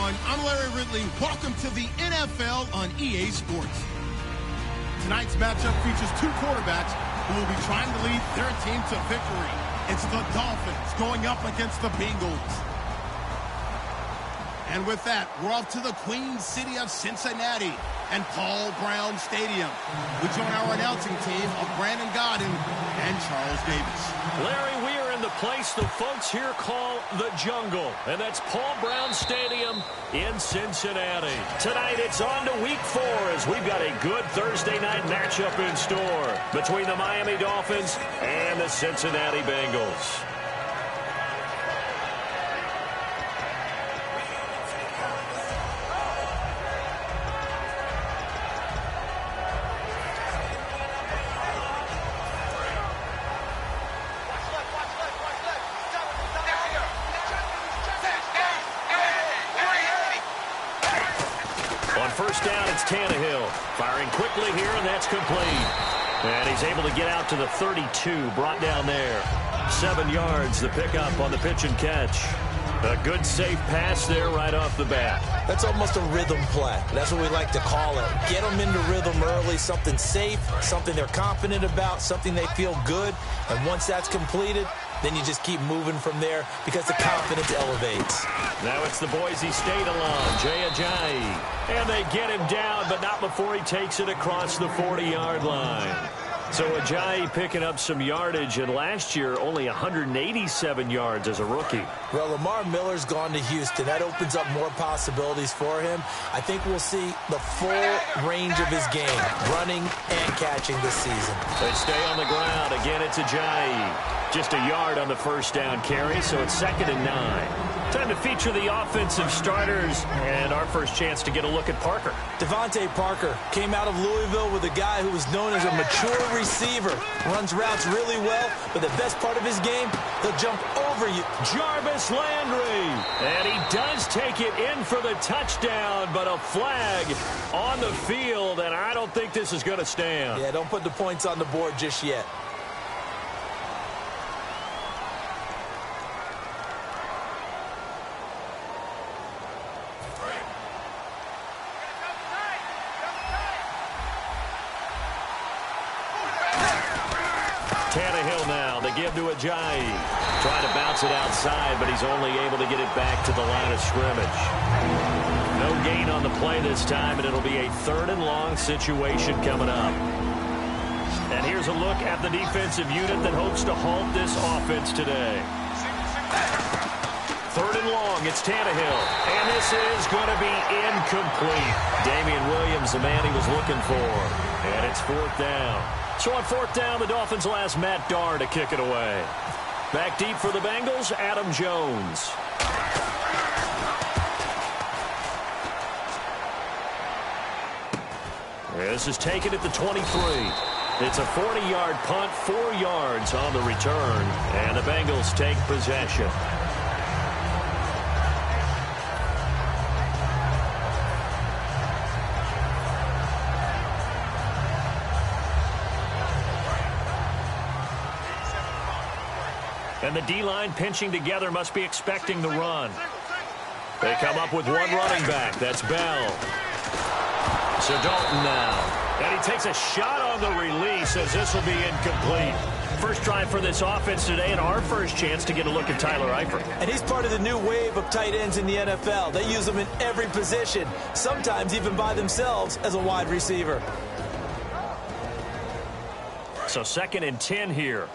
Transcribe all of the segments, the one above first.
everyone. I'm Larry Ridley. Welcome to the NFL on EA Sports. Tonight's matchup features two quarterbacks who will be trying to lead their team to victory. It's the Dolphins going up against the Bengals. And with that, we're off to the Queen City of Cincinnati and Paul Brown Stadium. We join our announcing team of Brandon Godden and Charles Davis. Larry, we are in the place the folks here call the Jungle, and that's Paul Brown Stadium in Cincinnati. Tonight, it's on to Week 4 as we've got a good Thursday night matchup in store between the Miami Dolphins and the Cincinnati Bengals. First down, it's Tannehill. Firing quickly here, and that's complete. And he's able to get out to the 32, brought down there. 7 yards, the pickup on the pitch and catch. A good, safe pass there right off the bat. That's almost a rhythm play. That's what we like to call it. Get them into rhythm early, something safe, something they're confident about, something they feel good. And once that's completed, then you just keep moving from there because the confidence elevates. Now it's the Boise State alum, Jay Ajayi. And they get him down, but not before he takes it across the 40-yard line. So Ajayi picking up some yardage, and last year only 187 yards as a rookie. Well, Lamar Miller's gone to Houston. That opens up more possibilities for him. I think we'll see the full range of his game, running and catching this season. They stay on the ground. Again, it's Ajayi. Just a yard on the first down carry, so it's 2nd and 9. Time to feature the offensive starters, and our first chance to get a look at Parker. Devontae Parker came out of Louisville with a guy who was known as a mature receiver. Runs routes really well, but the best part of his game, he'll jump over you. Jarvis Landry, and he does take it in for the touchdown, but a flag on the field, and I don't think this is going to stand. Yeah, don't put the points on the board just yet. Tannehill now, they give to Ajayi. Trying to bounce it outside, but he's only able to get it back to the line of scrimmage. No gain on the play this time, and it'll be a 3rd and long situation coming up. And here's a look at the defensive unit that hopes to halt this offense today. 3rd and long, it's Tannehill. And this is going to be incomplete. Damian Williams, the man he was looking for. And it's 4th down. So on 4th down, the Dolphins will ask Matt Darr to kick it away. Back deep for the Bengals, Adam Jones. This is taken at the 23. It's a 40-yard punt, 4 yards on the return, and the Bengals take possession. And the D-line pinching together must be expecting the run. They come up with one running back. That's Bell. So Dalton now. And he takes a shot on the release as this will be incomplete. First drive for this offense today, and our first chance to get a look at Tyler Eifert. And he's part of the new wave of tight ends in the NFL. They use them in every position, sometimes even by themselves as a wide receiver. So 2nd and 10 here.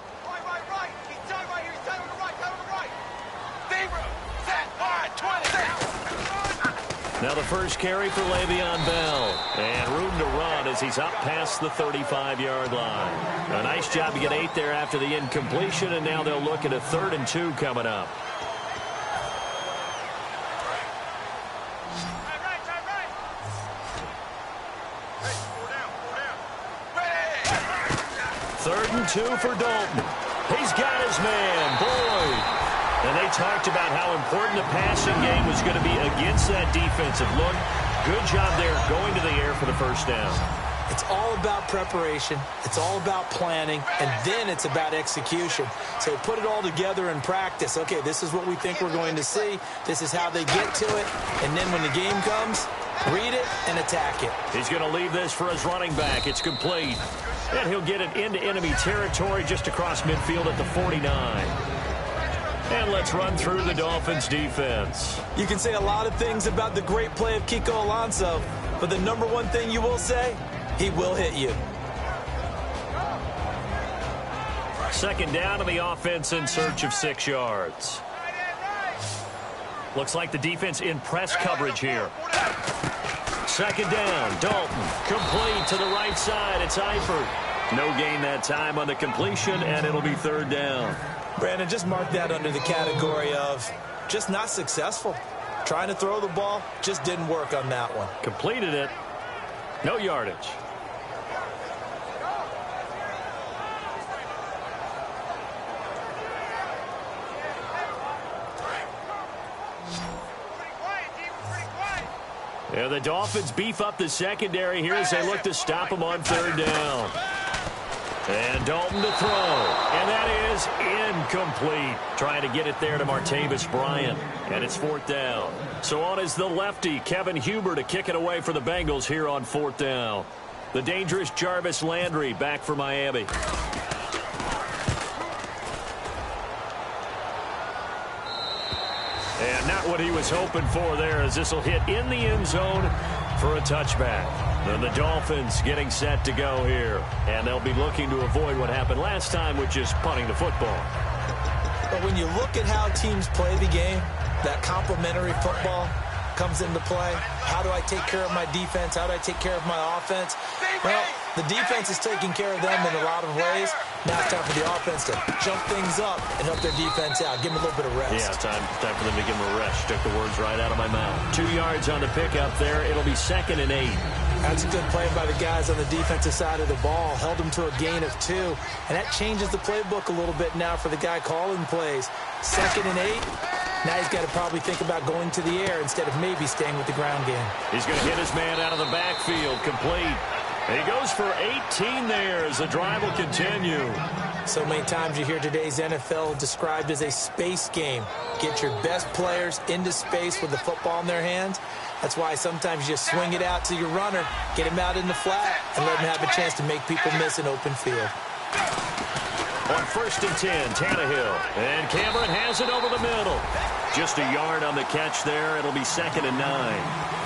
Now the first carry for Le'Veon Bell. And room to run as he's up past the 35-yard line. A nice job to get 8 there after the incompletion, and now they'll look at a 3rd and 2 coming up. Third and 2 for Dalton. He's got his man, Boyd. And they talked about how important the passing game was going to be against that defensive look. Good job there going to the air for the first down. It's all about preparation. It's all about planning, and then it's about execution. So put it all together in practice. Okay, this is what we think we're going to see. This is how they get to it. And then when the game comes, read it and attack it. He's going to leave this for his running back. It's complete. And he'll get it into enemy territory just across midfield at the 49. And let's run through the Dolphins' defense. You can say a lot of things about the great play of Kiko Alonso, but the number one thing you will say, he will hit you. Second down to the offense in search of 6 yards. Looks like the defense in press coverage here. Second down, Dalton, complete to the right side. It's Eifert. No gain that time on the completion, and it'll be third down. Brandon, just mark that under the category of just not successful. Trying to throw the ball, just didn't work on that one. Completed it. No yardage. Yeah, the Dolphins beef up the secondary here as they look to stop him on third down. And Dalton to throw. And that is incomplete. Trying to get it there to Martavis Bryant. And it's fourth down. So on is the lefty, Kevin Huber, to kick it away for the Bengals here on fourth down. The dangerous Jarvis Landry back for Miami. And not what he was hoping for there, as this will hit in the end zone for a touchback. And the Dolphins getting set to go here. And they'll be looking to avoid what happened last time, which is punting the football. But when you look at how teams play the game, that complementary football comes into play. How do I take care of my defense? How do I take care of my offense? Well, the defense is taking care of them in a lot of ways. Now it's time for the offense to jump things up and help their defense out. Give them a little bit of rest. Yeah, time for them to give them a rest. Took the words right out of my mouth. 2 yards on the pickup there. It'll be 2nd and 8. That's a good play by the guys on the defensive side of the ball. Held them to a gain of 2. And that changes the playbook a little bit now for the guy calling plays. 2nd and 8. Now he's got to probably think about going to the air instead of maybe staying with the ground game. He's going to hit his man out of the backfield. Complete. And he goes for 18 there as the drive will continue. So many times you hear today's NFL described as a space game. Get your best players into space with the football in their hands. That's why sometimes you just swing it out to your runner, get him out in the flat, and let him have a chance to make people miss an open field. On 1st and 10, Tannehill. And Cameron has it over the middle. Just a yard on the catch there. It'll be 2nd and 9.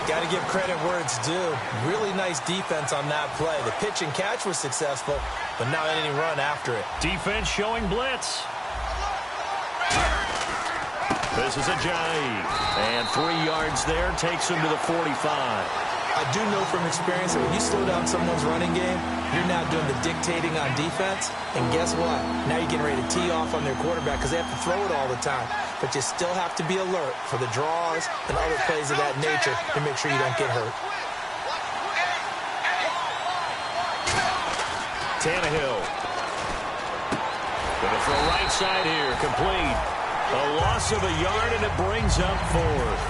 Got to give credit where it's due. Really nice defense on that play. The pitch and catch was successful, but not any run after it. Defense showing blitz. This is Ajayi. And 3 yards there takes him to the 45. I do know from experience that when you slow down someone's running game, you're now doing the dictating on defense. And guess what? Now you're getting ready to tee off on their quarterback because they have to throw it all the time. But you still have to be alert for the draws and other plays of that nature to make sure you don't get hurt. Tannehill. Going to throw right side here. Complete. A loss of a yard, and it brings up 4th.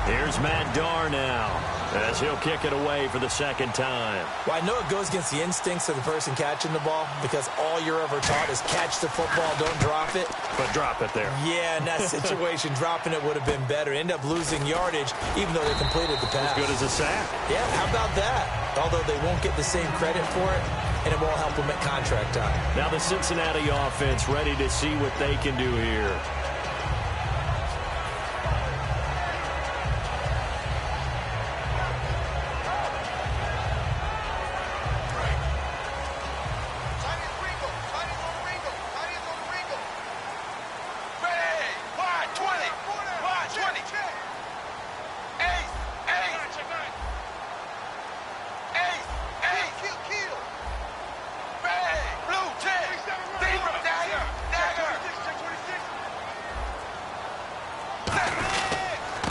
Here's Matt Darr now, as he'll kick it away for the 2nd time. Well, I know it goes against the instincts of the person catching the ball because all you're ever taught is catch the football, don't drop it. But drop it there. Yeah, in that situation, dropping it would have been better. End up losing yardage, even though they completed the pass. As good as a sack. Yeah, how about that? Although they won't get the same credit for it, and it won't help them at contract time. Now the Cincinnati offense ready to see what they can do here.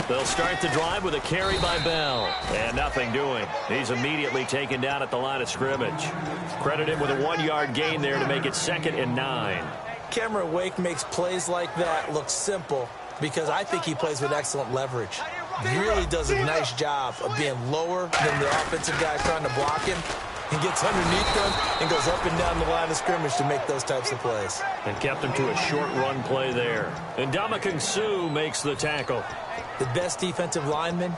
They'll start the drive with a carry by Bell. And nothing doing. He's immediately taken down at the line of scrimmage. Credit him with a 1-yard gain there to make it 2nd and 9. Cameron Wake makes plays like that look simple because I think he plays with excellent leverage. Really does a nice job of being lower than the offensive guy trying to block him and gets underneath them and goes up and down the line of scrimmage to make those types of plays. And kept him to a short run play there. And Ndamukong Suh makes the tackle. The best defensive linemen,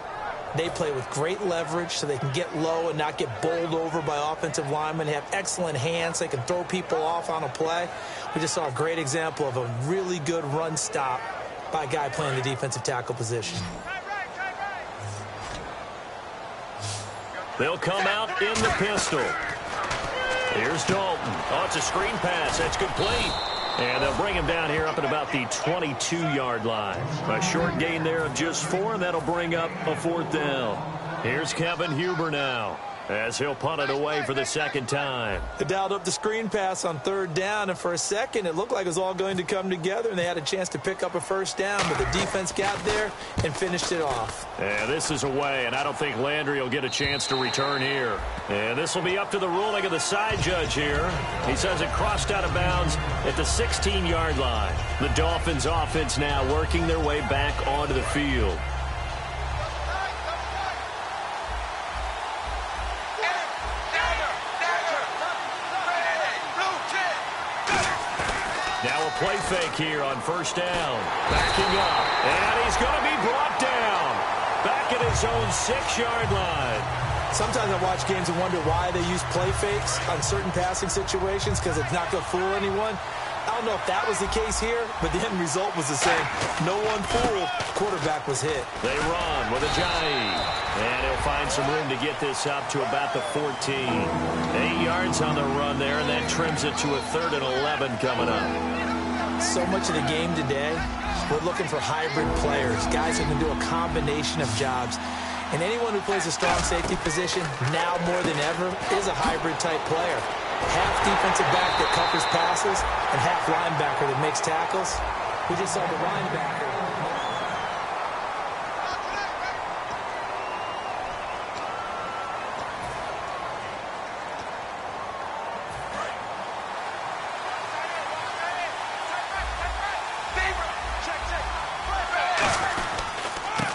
they play with great leverage so they can get low and not get bowled over by offensive linemen. They have excellent hands. They can throw people off on a play. We just saw a great example of a really good run stop by a guy playing the defensive tackle position. They'll come out in the pistol. Here's Dalton. Oh, it's a screen pass. That's complete. And they'll bring him down here up at about the 22-yard line. A short gain there of just 4, and that'll bring up a 4th down. Here's Kevin Huber now, as he'll punt it away for the second time. They dialed up the screen pass on 3rd down, and for a second it looked like it was all going to come together, and they had a chance to pick up a 1st down, but the defense got there and finished it off. And this is away, and I don't think Landry will get a chance to return here. And this will be up to the ruling of the side judge here. He says it crossed out of bounds at the 16-yard line. The Dolphins offense now working their way back onto the field. Now a play fake here on 1st down. Backing up, and he's going to be brought down. Back at his own 6-yard line. Sometimes I watch games and wonder why they use play fakes on certain passing situations, because it's not going to fool anyone. I don't know if that was the case here, but the end result was the same. No one fooled. Quarterback was hit. They run with Ajayi. And he'll find some room to get this up to about the 14. 8 yards on the run there, and that trims it to a 3rd and 11 coming up. So much of the game today, we're looking for hybrid players, guys who can do a combination of jobs. And anyone who plays a strong safety position, now more than ever, is a hybrid-type player. Half defensive back that covers passes, and half linebacker that makes tackles. We just saw the linebacker.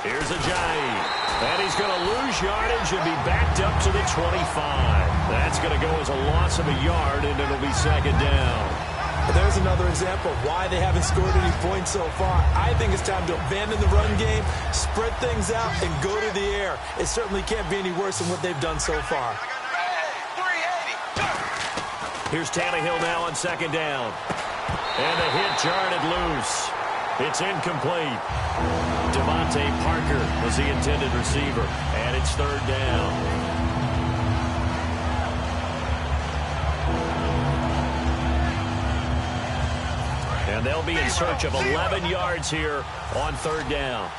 Here's Ajayi. And he's going to lose yardage and be backed up to the 25. That's going to go as a loss of a yard, and it'll be 2nd down. There's another example of why they haven't scored any points so far. I think it's time to abandon the run game, spread things out, and go to the air. It certainly can't be any worse than what they've done so far. Here's Tannehill now on 2nd down. And the hit jarred it loose. It's incomplete. Devontae Parker was the intended receiver, and it's 3rd down. And they'll be in search of 11 yards here on 3rd down.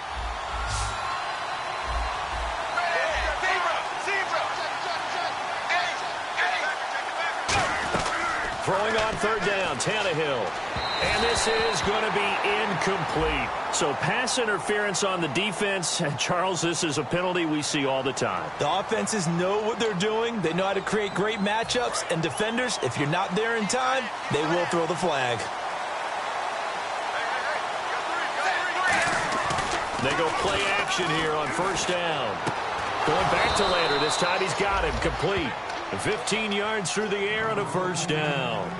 Throwing on 3rd down, Tannehill. And this is going to be incomplete. So pass interference on the defense. And Charles, this is a penalty we see all the time. The offenses know what they're doing. They know how to create great matchups. And defenders, if you're not there in time, they will throw the flag. They go play action here on 1st down. Going back to Lander. This time he's got him complete. 15 yards through the air on a 1st down.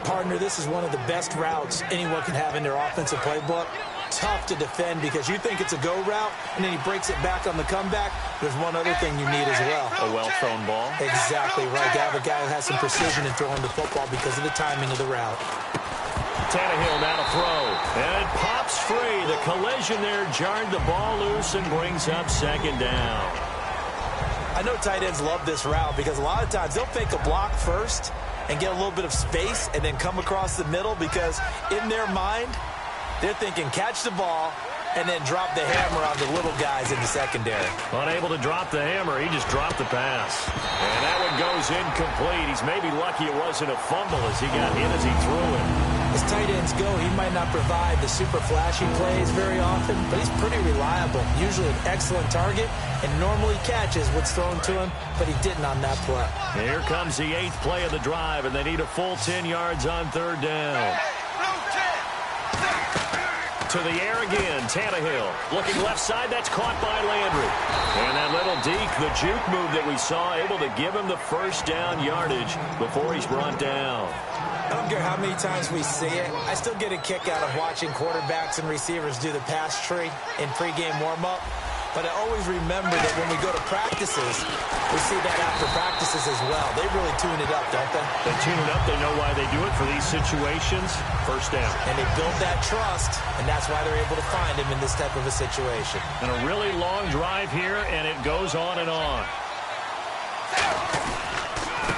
Partner, this is one of the best routes anyone can have in their offensive playbook. Tough to defend because you think it's a go route, and then he breaks it back on the comeback. There's one other thing you need as well. A well-thrown ball. Exactly right. You have a guy who has some precision in throwing the football because of the timing of the route. Tannehill now to throw. And it pops free. The collision there jarred the ball loose and brings up 2nd down. I know tight ends love this route because a lot of times they'll fake a block first and get a little bit of space and then come across the middle because in their mind, they're thinking catch the ball and then drop the hammer on the little guys in the secondary. Unable to drop the hammer, he just dropped the pass. And that one goes incomplete. He's maybe lucky it wasn't a fumble as he got hit as he threw it. As tight ends go, he might not provide the super flashy plays very often, but he's pretty reliable. Usually an excellent target and normally catches what's thrown to him, but he didn't on that play. Here comes the 8th play of the drive, and they need a full 10 yards on 3rd down. To the air again, Tannehill. Looking left side, that's caught by Landry. And that little deke, the juke move that we saw, able to give him the first down yardage before he's brought down. I don't care how many times we see it. I still get a kick out of watching quarterbacks and receivers do the pass tree in pregame warm-up. But I always remember that when we go to practices, we see that after practices as well. They really tune it up, don't they? They tune it up. They know why they do it for these situations. First down. And they build that trust, and that's why they're able to find him in this type of a situation. And a really long drive here, and it goes on and on.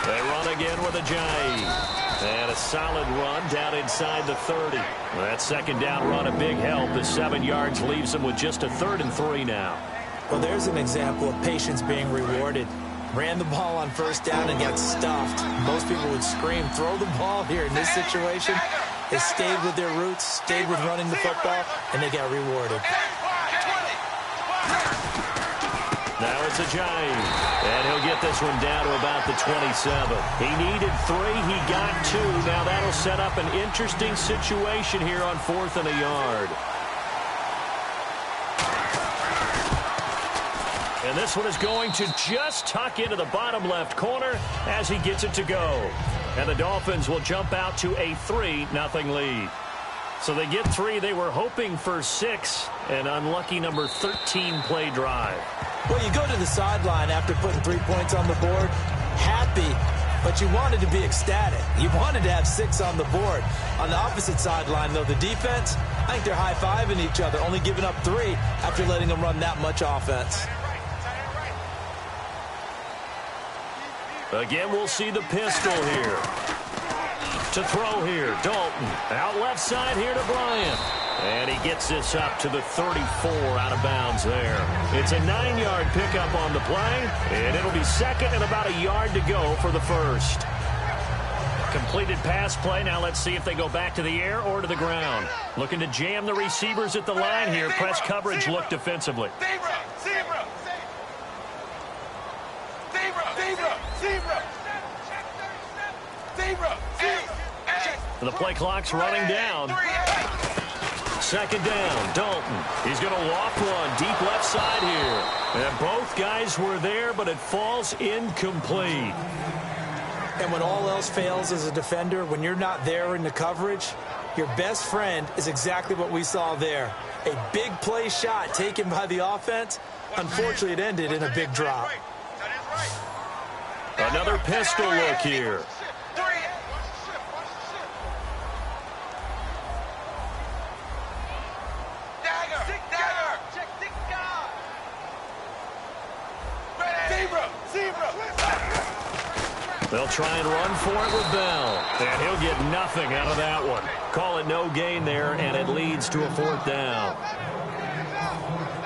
They run again with a Jai. And a solid run down inside the 30. That second down run, a big help. The 7 yards leaves them with just a 3rd and 3 now. Well, there's an example of patience being rewarded. Ran the ball on first down and got stuffed. Most people would scream, throw the ball here. In this situation, they stayed with their roots, stayed with running the football, and they got rewarded. Now it's a Giant, and he'll get this one down to about the 27. He needed 3, he got 2. Now that'll set up an interesting situation here on 4th and a yard. And this one is going to just tuck into the bottom left corner as he gets it to go. And the Dolphins will jump out to a 3-0 lead. So they get 3. They were hoping for 6. An unlucky number 13 play drive. Well, you go to the sideline after putting 3 points on the board, happy, but you wanted to be ecstatic. You wanted to have 6 on the board. On the opposite sideline, though, the defense, I think they're high-fiving each other, only giving up 3 after letting them run that much offense. Again, we'll see the pistol here. To throw here, Dalton. Out left side here to Bryant. And he gets this up to the 34 out of bounds there. It's a 9-yard pickup on the play, and it'll be 2nd and about a yard to go for the first. Completed pass play. Now let's see if they go back to the air or to the ground. Looking to jam the receivers at the line here. Press coverage look defensively. The play clock's running down. 2nd down, Dalton. He's going to loft one deep left side here. And both guys were there, but it falls incomplete. And when all else fails as a defender, when you're not there in the coverage, your best friend is exactly what we saw there. A big play shot taken by the offense. Unfortunately, it ended in a big drop. Another pistol look here. They'll try and run for it with Bell. And he'll get nothing out of that one. Call it no gain there, and it leads to a 4th down.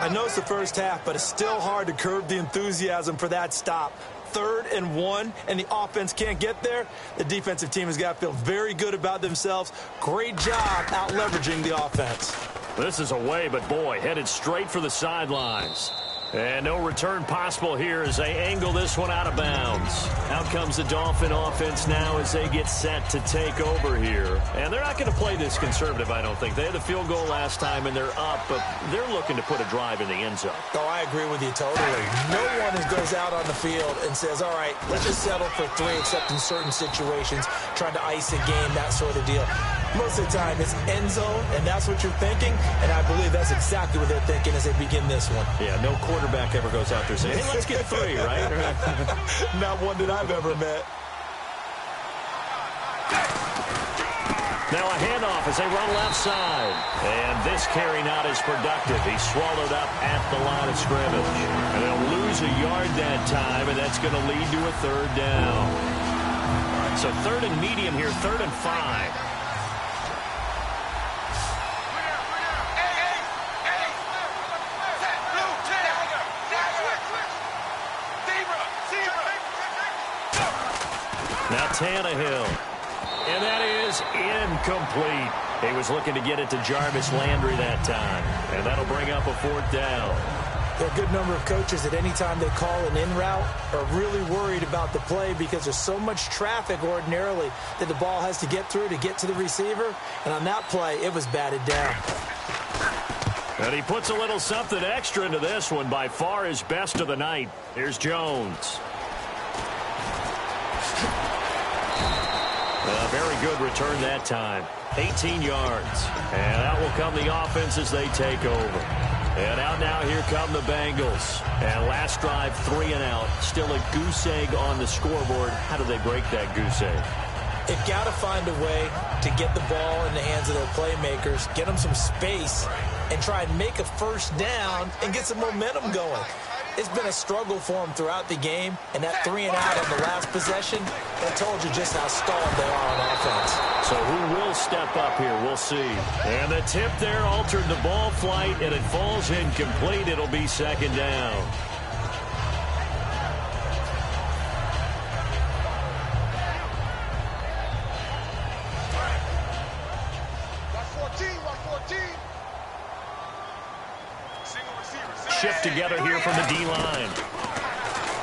I know it's the first half, but it's still hard to curb the enthusiasm for that stop. 3rd and 1, and the offense can't get there. The defensive team has got to feel very good about themselves. Great job out leveraging the offense. This is away, but boy, headed straight for the sidelines. And no return possible here as they angle this one out of bounds. Out comes the Dolphin offense now as they get set to take over here. And they're not going to play this conservative, I don't think. They had the field goal last time, and they're up, but they're looking to put a drive in the end zone. Oh, I agree with you totally. No one goes out on the field and says, all right, let's just settle for 3, except in certain situations, trying to ice a game, that sort of deal. Most of the time, it's end zone, and that's what you're thinking, and I believe that's exactly what they're thinking as they begin this one. Yeah, no quarterback ever goes out there saying, hey, let's get 3, right? Not one that I've ever met. Now a handoff as they run left side. And this carry not as productive. He's swallowed up at the line of scrimmage. And they'll lose a yard that time, and that's going to lead to a 3rd down. All right, so 3rd and medium here, 3rd and 5. Now Tannehill. And that is incomplete. He was looking to get it to Jarvis Landry that time. And that'll bring up a 4th down. There are a good number of coaches at any time they call an in route are really worried about the play because there's so much traffic ordinarily that the ball has to get through to get to the receiver. And on that play, it was batted down. And he puts a little something extra into this one, by far his best of the night. Here's Jones. A very good return that time. 18 yards. And out will come the offense as they take over. And out now, here come the Bengals. And last drive, 3 and out. Still a goose egg on the scoreboard. How do they break that goose egg? They've got to find a way to get the ball in the hands of their playmakers, get them some space, and try and make a first down and get some momentum going. It's been a struggle for them throughout the game, and that 3 and out on the last possession, that told you just how stalled they are on offense. So who will step up here? We'll see. And the tip there altered the ball flight, and it falls incomplete. It'll be second down. Shift together here from the D-line.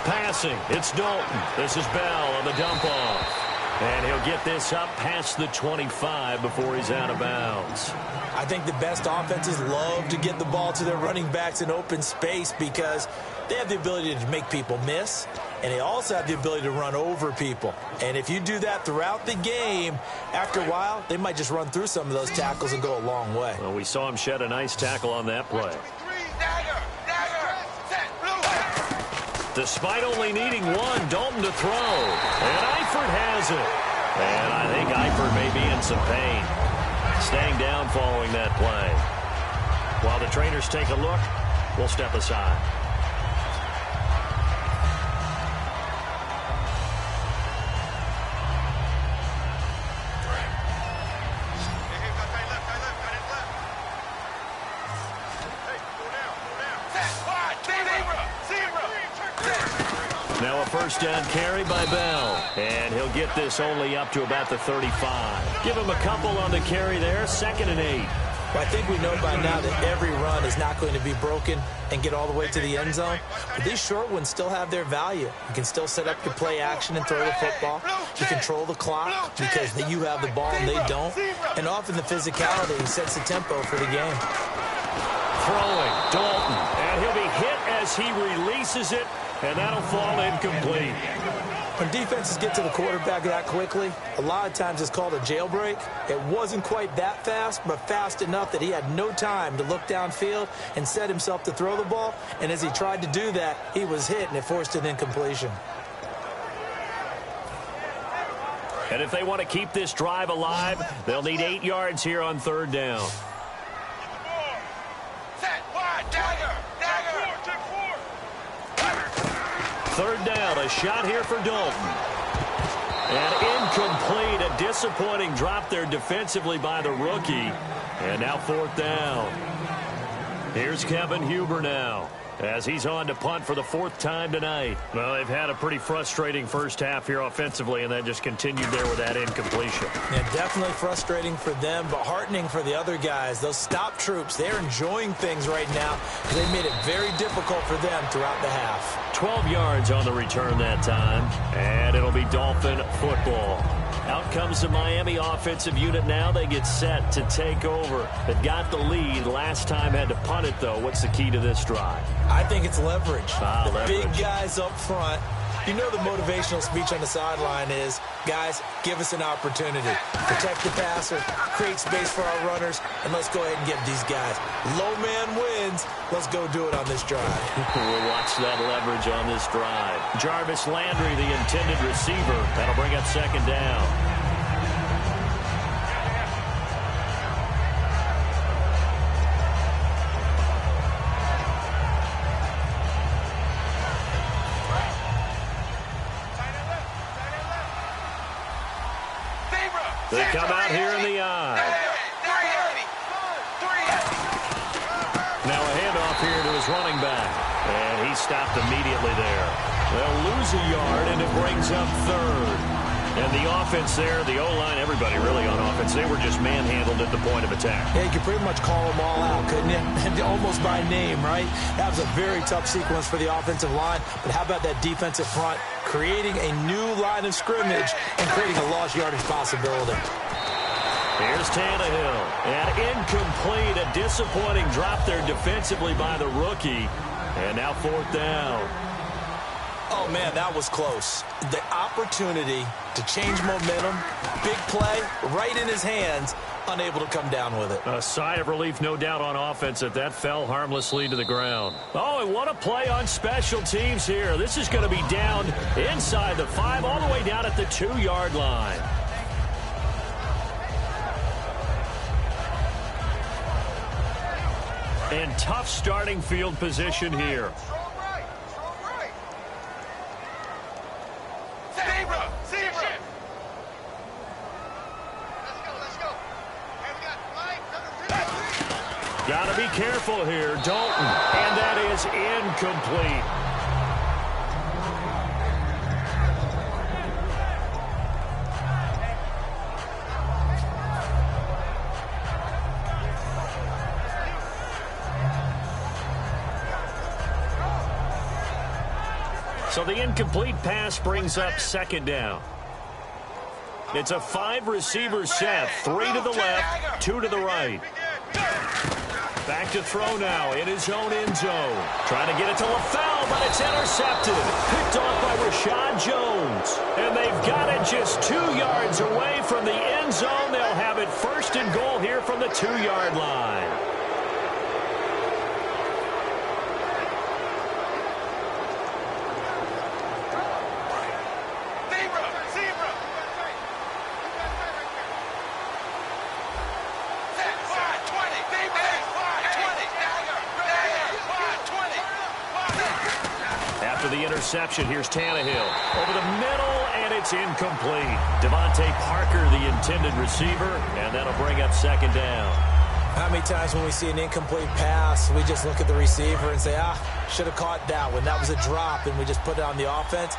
Passing, it's Dalton. This is Bell on the dump-off. And he'll get this up past the 25 before he's out of bounds. I think the best offenses love to get the ball to their running backs in open space because they have the ability to make people miss, and they also have the ability to run over people. And if you do that throughout the game, after a while, they might just run through some of those tackles and go a long way. Well, we saw him shed a nice tackle on that play. Despite only needing one, Dalton to throw. And Eifert has it. And I think Eifert may be in some pain. Staying down following that play. While the trainers take a look, we'll step aside. Now a first down carry by Bell. And he'll get this only up to about the 35. Give him a couple on the carry there. 2nd and 8. Well, I think we know by now that every run is not going to be broken and get all the way to the end zone. But these short ones still have their value. You can still set up your play action and throw the football. You control the clock because you have the ball and they don't. And often the physicality sets the tempo for the game. Throwing, Dalton. And he'll be hit as he releases it. And that'll fall incomplete. When defenses get to the quarterback that quickly, a lot of times it's called a jailbreak. It wasn't quite that fast, but fast enough that he had no time to look downfield and set himself to throw the ball. And as he tried to do that, he was hit, and it forced an incompletion. And if they want to keep this drive alive, they'll need 8 yards here on 3rd down. Third down, a shot here for Dalton. And incomplete, a disappointing drop there defensively by the rookie. And now 4th down. Here's Kevin Huber now, as he's on to punt for the 4th time tonight. Well, they've had a pretty frustrating first half here offensively, and then just continued there with that incompletion. Yeah, definitely frustrating for them, but heartening for the other guys. Those stop troops, they're enjoying things right now because they made it very difficult for them throughout the half. 12 yards on the return that time, and it'll be Dolphin football. Out comes the Miami offensive unit now. They get set to take over. They've got the lead. Last time had to punt it, though. What's the key to this drive? I think it's leverage. Leverage. Big guys up front. You know the motivational speech on the sideline is, guys, give us an opportunity. Protect the passer, create space for our runners, and let's go ahead and give these guys. Low man wins. Let's go do it on this drive. We'll watch that leverage on this drive. Jarvis Landry, the intended receiver. That'll bring up 2nd down. They come out here in the eye. Now a handoff here to his running back. And he stopped immediately there. They'll lose a yard, and it brings up 3rd. And the offense there, the O-line, everybody really on offense, they were just manhandled at the point of attack. Yeah, you could pretty much call them all out, couldn't you? Almost by name, right? That was a very tough sequence for the offensive line. But how about that defensive front creating a new line of scrimmage and creating a lost yardage possibility? Here's Tannehill. And incomplete. A disappointing drop there defensively by the rookie. And now 4th down. Oh, man, that was close. The opportunity to change momentum, big play, right in his hands, unable to come down with it. A sigh of relief, no doubt, on offense that fell harmlessly to the ground. Oh, and what a play on special teams here. This is going to be down inside the 5, all the way down at the 2-yard line. And tough starting field position here. Got to be careful here, Dalton. And that is incomplete. So the incomplete pass brings up 2nd down. It's a 5-receiver set, 3 to the left, 2 to the right. Back to throw now in his own end zone. Trying to get it to LaFell, but it's intercepted. Picked off by Rashad Jones. And they've got it just 2 yards away from the end zone. They'll have it 1st and goal here from the 2-yard line. The interception. Here's Tannehill over the middle, and it's incomplete. Devontae Parker, the intended receiver, and that'll bring up 2nd down. How many times when we see an incomplete pass, we just look at the receiver and say, should have caught that one. That was a drop, and we just put it on the offense.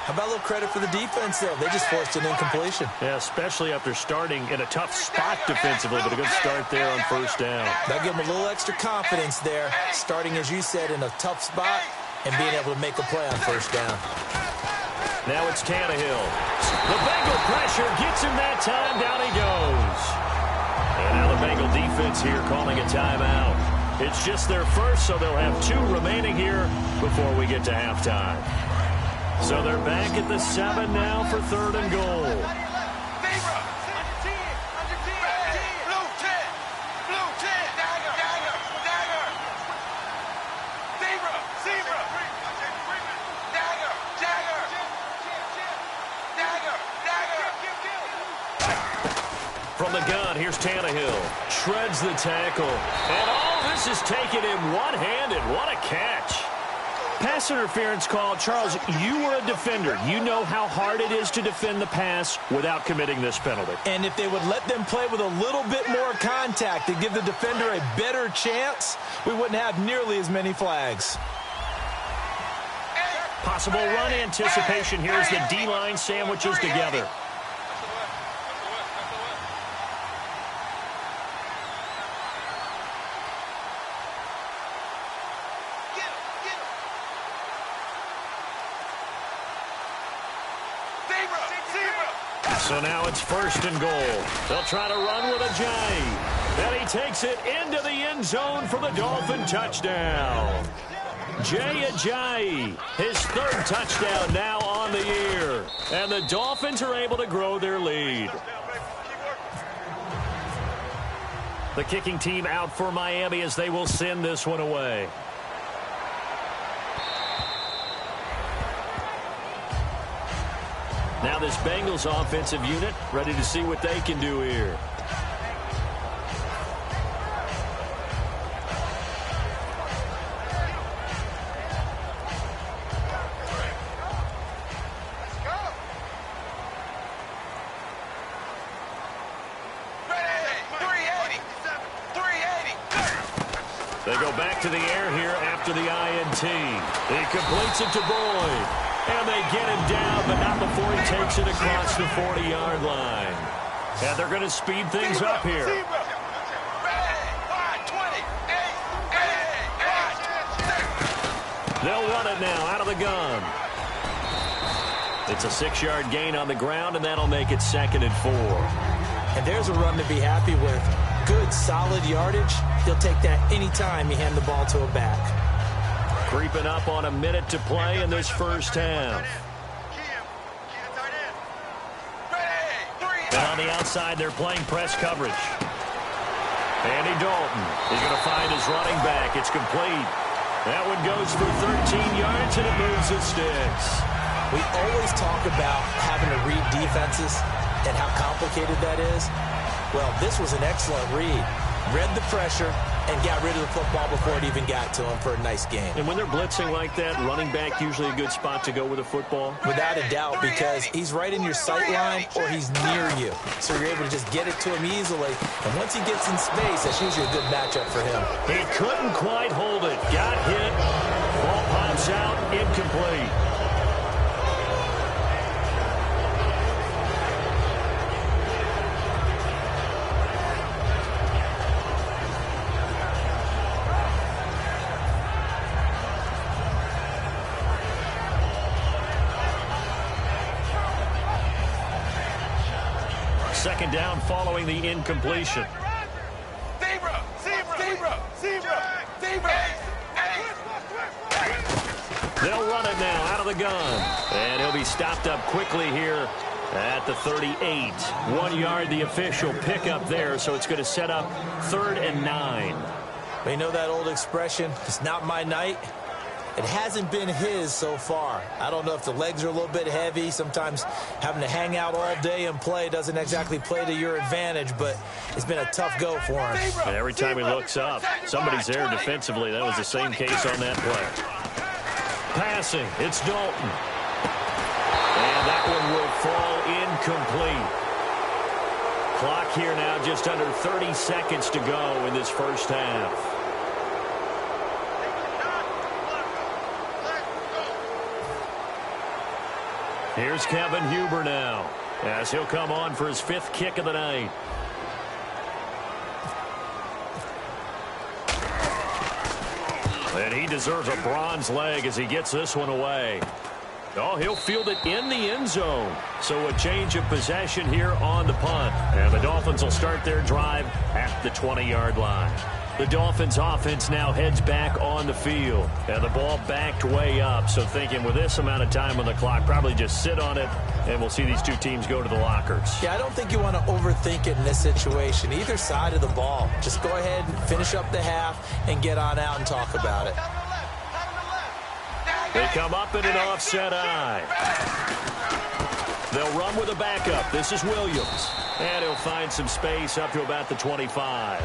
How about a little credit for the defense, though? They just forced an incompletion. Yeah, especially after starting in a tough spot defensively, but a good start there on 1st down. That gave them a little extra confidence there, starting, as you said, in a tough spot, and being able to make a play on 1st down. Now it's Tannehill. The Bengal pressure gets him that time. Down he goes. And now the Bengal defense here calling a timeout. It's just their first, so they'll have 2 remaining here before we get to halftime. So they're back at the 7 now for 3rd and goal. From the gun, here's Tannehill. Shreds the tackle. And all this is taken in one-handed. What a catch. Pass interference call. Charles, you were a defender. You know how hard it is to defend the pass without committing this penalty. And if they would let them play with a little bit more contact and give the defender a better chance, we wouldn't have nearly as many flags. Possible run anticipation here as the D-line sandwiches together. So now it's 1st and goal. They'll try to run with Ajayi. And he takes it into the end zone for the Dolphin touchdown. Jay Ajayi, his 3rd touchdown now on the year. And the Dolphins are able to grow their lead. The kicking team out for Miami as they will send this one away. Now this Bengals offensive unit ready to see what they can do here. They go back to the air here after the INT. He completes it to Boyd. And they get him down, but not before he takes it across the 40-yard line. And they're going to speed things up here. They'll run it now out of the gun. It's a 6-yard gain on the ground, and that'll make it 2nd and 4. And there's a run to be happy with. Good, solid yardage. He'll take that anytime you hand the ball to a back. Creeping up on a minute to play in this first half. And on the outside, they're playing press coverage. Andy Dalton is going to find his running back. It's complete. That one goes for 13 yards, and it moves the sticks. We always talk about having to read defenses and how complicated that is. Well, this was an excellent read. Read the pressure and got rid of the football before it even got to him for a nice game. And when they're blitzing like that, running back usually a good spot to go with a football? Without a doubt, because he's right in your sight line or he's near you. So you're able to just get it to him easily. And once he gets in space, that's usually a good matchup for him. He couldn't quite hold it. Got hit. Ball pops out. Incomplete. Second down following the incompletion. They'll run it now out of the gun. And he'll be stopped up quickly here at the 38. 1 yard, the official pickup there, so it's going to set up 3rd and 9. You know that old expression, it's not my night? It hasn't been his so far. I don't know if the legs are a little bit heavy. Sometimes having to hang out all day and play doesn't exactly play to your advantage, but it's been a tough go for him. And every time he looks up, somebody's there defensively. That was the same case on that play. Passing, it's Dalton. And that one will fall incomplete. Clock here now just under 30 seconds to go in this first half. Here's Kevin Huber now, as he'll come on for his 5th kick of the night. And he deserves a bronze leg as he gets this one away. Oh, he'll field it in the end zone. So a change of possession here on the punt. And the Dolphins will start their drive at the 20-yard line. The Dolphins offense now heads back on the field. And the ball backed way up. So thinking with this amount of time on the clock, probably just sit on it, and we'll see these two teams go to the lockers. Yeah, I don't think you want to overthink it in this situation. Either side of the ball. Just go ahead and finish up the half and get on out and talk about it. They come up in an offset eye. They'll run with a backup. This is Williams. And he'll find some space up to about the 25.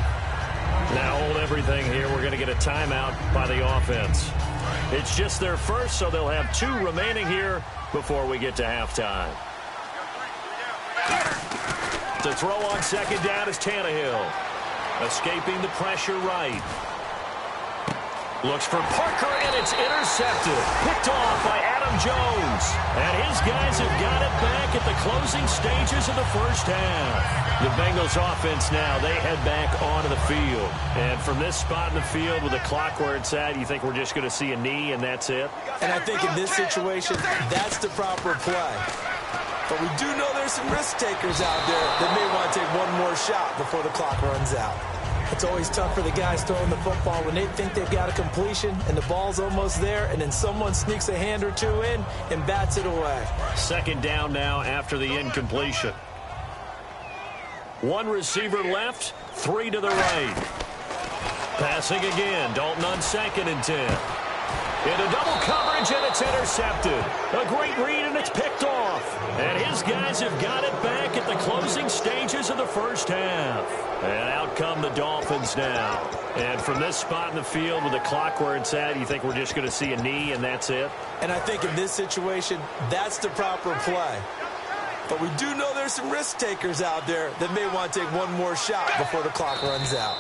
Now hold everything here. We're going to get a timeout by the offense. It's just their first, so they'll have 2 remaining here before we get to halftime. To throw on second down is Tannehill. Escaping the pressure right. Looks for Parker, and it's intercepted. Picked off by Adam Jones. And his guys have got it back at the closing stages of the first half. The Bengals offense now, they head back onto the field. And from this spot in the field with the clock where it's at, you think we're just going to see a knee and that's it? And I think in this situation, that's the proper play. But we do know there's some risk takers out there that may want to take one more shot before the clock runs out. It's always tough for the guys throwing the football when they think they've got a completion and the ball's almost there, and then someone sneaks a hand or two in and bats it away. Second down now after the incompletion. 1 receiver left, 3 to the right. Passing again, Dalton on 2nd and 10. Into double coverage, and it's intercepted. A great read, and it's picked off. And his guys have got it back at the closing stages of the first half. And out come the Dolphins now. And from this spot in the field with the clock where it's at, you think we're just going to see a knee and that's it? And I think in this situation, that's the proper play. But we do know there's some risk takers out there that may want to take one more shot before the clock runs out.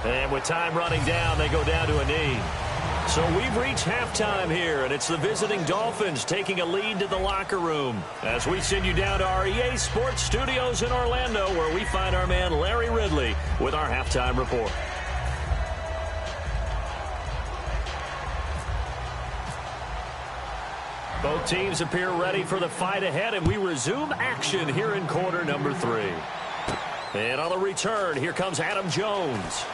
And with time running down, they go down to a knee. So we've reached halftime here, and it's the visiting Dolphins taking a lead to the locker room as we send you down to our EA Sports Studios in Orlando, where we find our man Larry Ridley with our halftime report. Both teams appear ready for the fight ahead, and we resume action here in quarter number 3. And on the return, here comes Adam Jones.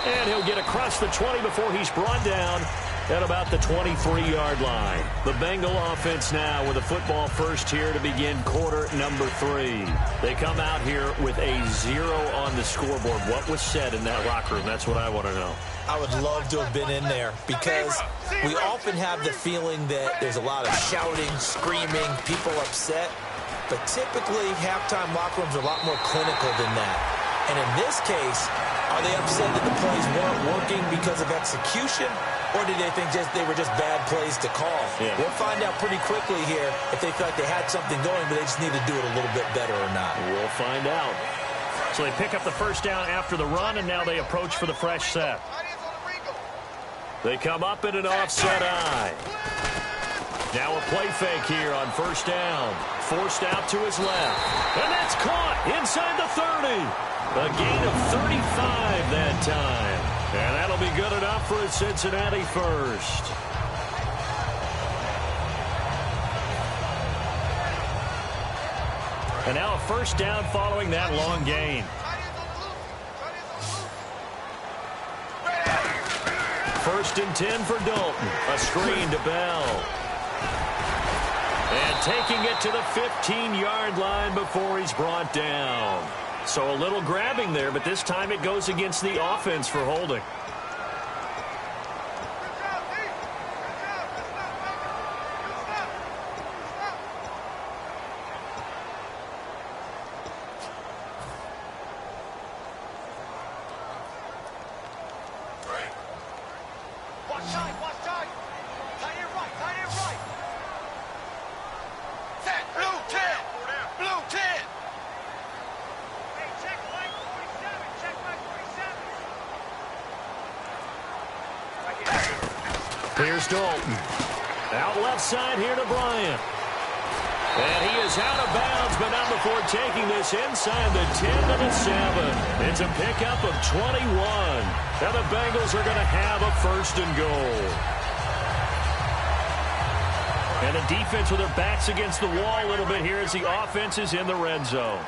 And he'll get across the 20 before he's brought down at about the 23-yard line. The Bengal offense now with a football first here to begin quarter number 3. They come out here with a 0 on the scoreboard. What was said in that locker room? That's what I want to know. I would love to have been in there because we often have the feeling that there's a lot of shouting, screaming, people upset. But typically, halftime locker rooms are a lot more clinical than that. And in this case, are they upset that the plays weren't working because of execution? Or did they think they were just bad plays to call? Yeah. We'll find out pretty quickly here if they feel like they had something going, but they just need to do it a little bit better or not. We'll find out. So they pick up the first down after the run, and now they approach for the fresh set. They come up in an offset eye. Now a play fake here on first down. Forced out to his left. And that's caught inside the 30. A gain of 35 that time. And that'll be good enough for a Cincinnati first. And now a first down following that long gain. First and 10 for Dalton. A screen to Bell. And taking it to the 15-yard line before he's brought down. So a little grabbing there, but this time it goes against the offense for holding. Here's Dalton. Out left side here to Bryant. And he is out of bounds, but not before taking this inside the 10 to the 7. It's a pickup of 21. Now the Bengals are going to have a first and goal. And the defense with their backs against the wall a little bit here as the offense is in the red zone.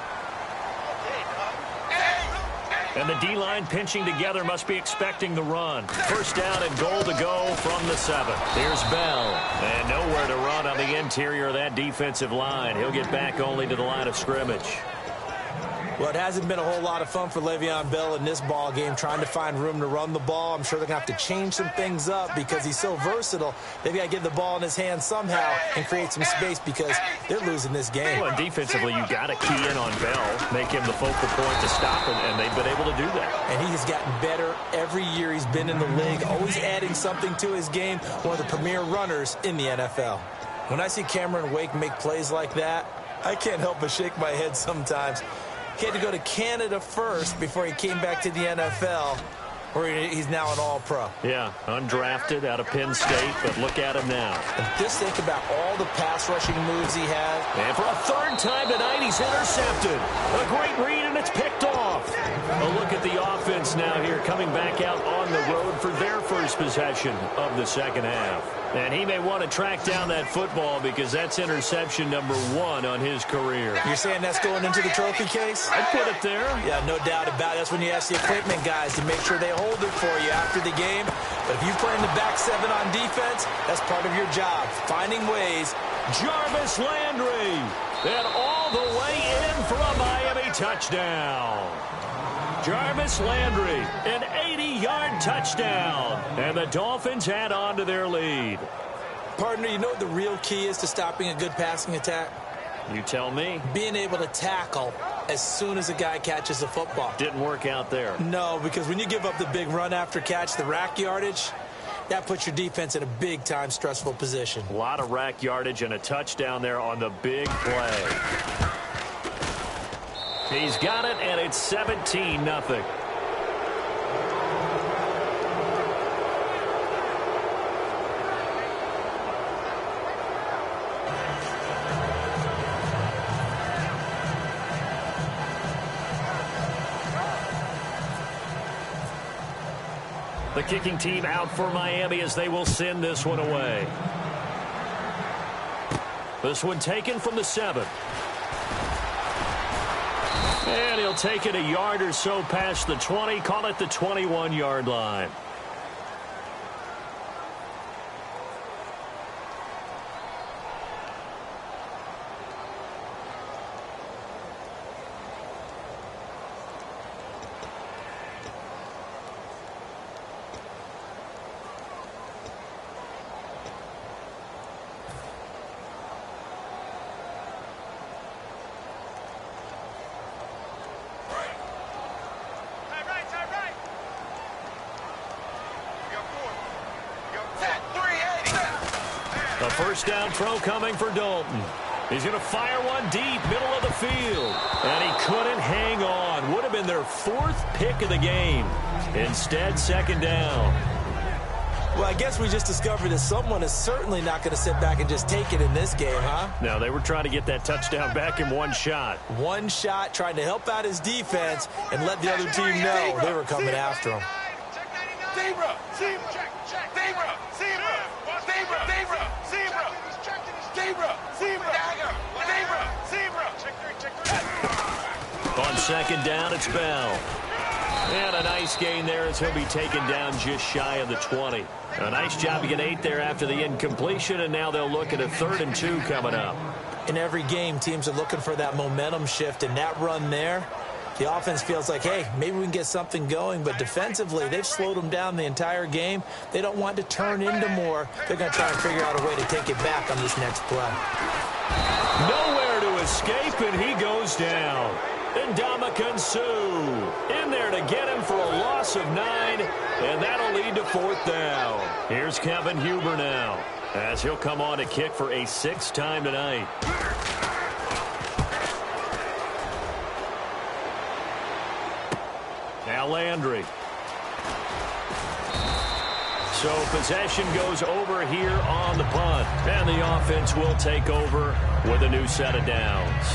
And the D-line pinching together must be expecting the run. First down and goal to go from the 7. Here's Bell. And nowhere to run on the interior of that defensive line. He'll get back only to the line of scrimmage. Well, it hasn't been a whole lot of fun for Le'Veon Bell in this ball game trying to find room to run the ball. I'm sure they're going to have to change some things up because he's so versatile. They've got to get the ball in his hands somehow and create some space because they're losing this game. Well, and defensively, you got to key in on Bell, make him the focal point to stop him, and they've been able to do that. And he has gotten better every year he's been in the league, always adding something to his game, one of the premier runners in the NFL. When I see Cameron Wake make plays like that, I can't help but shake my head sometimes. He had to go to Canada first before he came back to the NFL, where he's now an all-pro. Yeah, undrafted out of Penn State, but look at him now. And just think about all the pass-rushing moves he has. And for a third time tonight, he's intercepted. A great read, and it's picked off. A look at the offense now here, coming back out on the road for their first possession of the second half. And he may want to track down that football because that's interception number 1 on his career. You're saying that's going into the trophy case? I'd put it there. Yeah, no doubt about it. That's when you ask the equipment guys to make sure they hold it for you after the game. But if you play in the back 7 on defense, that's part of your job, finding ways. Jarvis Landry. And all the way in for a Miami touchdown. Jarvis Landry, an 80-yard touchdown. And the Dolphins add on to their lead. Partner, you know what the real key is to stopping a good passing attack? You tell me. Being able to tackle as soon as a guy catches the football. Didn't work out there. No, because when you give up the big run after catch, the rack yardage, that puts your defense in a big-time stressful position. A lot of rack yardage and a touchdown there on the big play. He's got it, and it's 17-0. The kicking team out for Miami as they will send this one away. This one taken from the 7. And he'll take it a yard or so past the 20, call it the 21-yard line. A first down throw coming for Dalton. He's going to fire one deep, middle of the field. And he couldn't hang on. Would have been their 4th pick of the game. Instead, second down. Well, I guess we just discovered that someone is certainly not going to sit back and just take it in this game, huh? No, they were trying to get that touchdown back in one shot. One shot, trying to help out his defense and let the other team know they were coming after him. Zebra! Zebra! Check! Zebra! Zebra! Zebra! Zebra! Zebra! Zebra! Zebra! Dagger! Zebra! Zebra! Check 3! On second down, it's Bell. And a nice gain there as he'll be taken down just shy of the 20. A nice job to get 8 there after the incompletion, and now they'll look at a 3rd and 2 coming up. In every game, teams are looking for that momentum shift, and that run there, the offense feels like, hey, maybe we can get something going, but defensively, they've slowed them down the entire game. They don't want to turn into more. They're going to try and figure out a way to take it back on this next play. Nowhere to escape, and he goes down. Ndamukong Suh in there to get him for a loss of 9, and that'll lead to 4th down. Here's Kevin Huber now, as he'll come on to kick for a 6th time tonight. Now Landry. So possession goes over here on the punt, and the offense will take over with a new set of downs.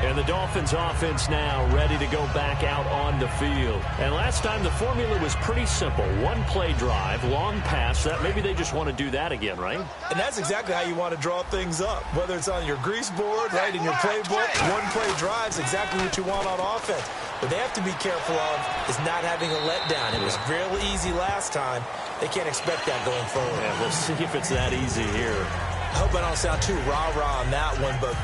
And the Dolphins offense now ready to go back out on the field. And last time the formula was pretty simple. One play drive, long pass. That maybe they just want to do that again, right? And that's exactly how you want to draw things up. Whether it's on your grease board, right, in your playbook, one play drive is exactly what you want on offense. What they have to be careful of is not having a letdown. It was real easy last time. They can't expect that going forward. Yeah, we'll see if it's that easy here. I hope I don't sound too rah-rah on that one, but